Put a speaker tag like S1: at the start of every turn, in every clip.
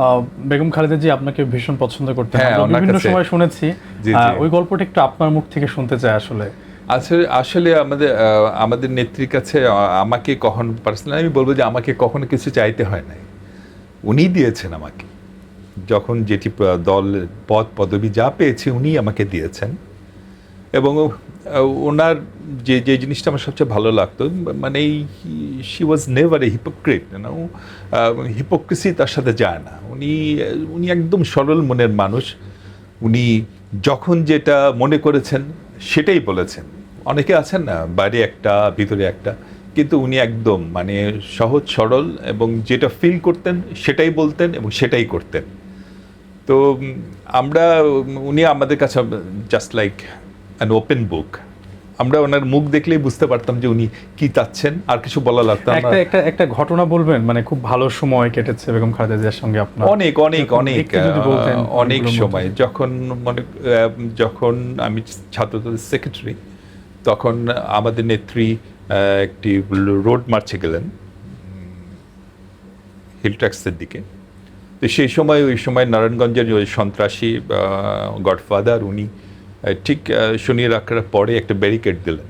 S1: আহ, বেগম খালেদা জি আপনাকে ভীষণ পছন্দ করতেন,
S2: হ্যাঁ,
S1: আমরা
S2: ওনার
S1: বিভিন্ন
S2: কাছে।
S1: সময় শুনেছি।
S2: জি, জি।
S1: ওই গল্পটা একটু আপনার মুখ থেকে শুনতে চাই আসলে।
S2: আসলে আসলে আমাদের নেত্রীর কাছে আমাকে কখনো পার্সোনালি আমি বলবো যে আমাকে কখনো কিছু চাইতে হয় নাই। উনিই দিয়েছেন আমাকে। যখন যেটি দল পদ পদবি যা পেয়েছি উনিই আমাকে দিয়েছেন। এবং ওনার যে জিনিসটা আমার সবচেয়ে ভালো লাগতো, মানে she was never a hypocrite, hypocrisy তার সাথে যায় না। উনি একদম সরল মনের মানুষ। উনি যখন যেটা মনে করেছেন সেটাই বলেছেন। অনেকে আছেন না, বাইরে একটা ভিতরে একটা, কিন্তু উনি একদম মানে সহজ সরল, এবং যেটা ফিল করতেন সেটাই বলতেন এবং সেটাই করতেন। তো আমরা উনি আমাদের কাছে just like an open book. আমরা ওনার মুখ দেখলেই বুঝতে পারতাম যে উনি কি চাচ্ছেন, আর কিছু বলা লাগতো না।
S1: একটা একটা একটা ঘটনা বলবেন, মানে খুব ভালো সময় কেটেছে বেগম খালেদা জিয়ার সঙ্গে আপনার,
S2: অনেক অনেক
S1: এরকম
S2: অনেক
S1: একটু যদি বলতেন
S2: অনেক
S1: অনেকগুলোর মধ্যে।
S2: সময় যখন যখন আমি ছাত্রদলের সেক্রেটারি, তখন আমাদের নেত্রী একটি রোড মার্চে গেলেন হিল ট্যাক্সের দিকে। তো সেই সময় ওই সময় নারায়ণগঞ্জের ওই সন্ত্রাসী গডফাদার উনি ঠিক শনির আখড়ার পরে একটা ব্যারিকেড দিলেন।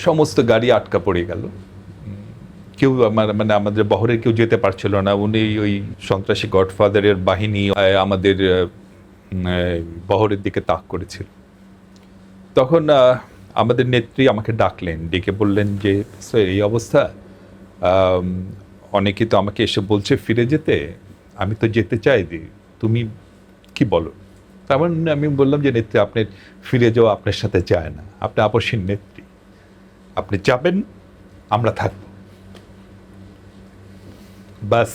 S2: সমস্ত গাড়ি আটকা পড়ে গেল। কেউ মানে আমাদের বহরের কেউ যেতে পারছিল না। উনি ওই সন্ত্রাসী গডফাদারের বাহিনী আমাদের বহরের দিকে তাক করেছিল। তখন আমাদের নেত্রী আমাকে ডাকলেন, ডেকে বললেন যে স্যার এই অবস্থা, আম, অনেকে তো আমাকে এসে বলছে ফিরে যেতে, আমি তো যেতে চাই, তুমি কি বলো? তার মানে আমি বললাম যে নেত্রী, আপনি ফিরে যাওয়া আপনার সাথে যায় না, আপনি আপসীন নেত্রী, আপনি যাবেন, আমরা থাকব। বাস,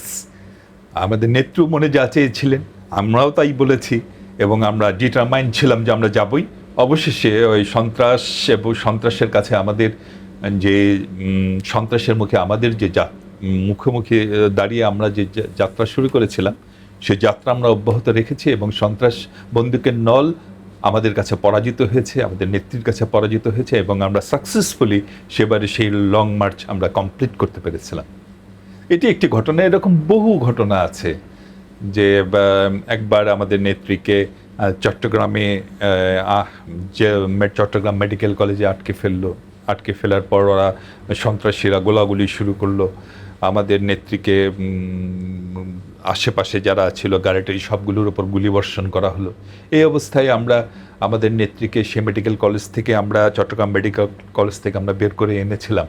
S2: আমাদের নেত্রী মনে যা চেয়েছিলেন আমরাও তাই বলেছি, এবং আমরা ডিটারমাইন্ড ছিলাম যে আমরা যাবই। অবশেষে ওই সন্ত্রাস এবং সন্ত্রাসের কাছে আমাদের যে সন্ত্রাসের মুখে আমাদের যে মুখোমুখি দাঁড়িয়ে আমরা যে যাত্রা শুরু করেছিলাম, সেই যাত্রা আমরা অব্যাহত রেখেছি, এবং সন্ত্রাস বন্দুকের নল আমাদের কাছে পরাজিত হয়েছে, আমাদের নেত্রীর কাছে পরাজিত হয়েছে, এবং আমরা সাকসেসফুলি সেবারে সেই লং মার্চ আমরা কমপ্লিট করতে পেরেছিলাম। এটি একটি ঘটনা, এরকম বহু ঘটনা আছে। যে একবার আমাদের নেত্রীকে চট্টগ্রামে যে চট্টগ্রাম মেডিকেল কলেজে আটকে ফেলার পর ওরা সন্ত্রাসীরা গোলাগুলি শুরু করলো। আমাদের নেত্রীকে আশেপাশে যারা ছিল গাড়িটারি সবগুলোর উপর গুলিবর্ষণ করা হলো। এই অবস্থায় আমরা আমাদের নেত্রীকে সে মেডিকেল কলেজ থেকে, আমরা চট্টগ্রাম মেডিকেল কলেজ থেকে আমরা বের করে এনেছিলাম।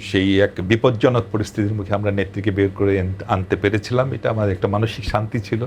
S2: সেই এক বিপজ্জনক পরিস্থিতির মুখে আমরা নেত্রীকে বের করে আনতে পেরেছিলাম। এটা আমার একটা মানসিক শান্তি ছিল।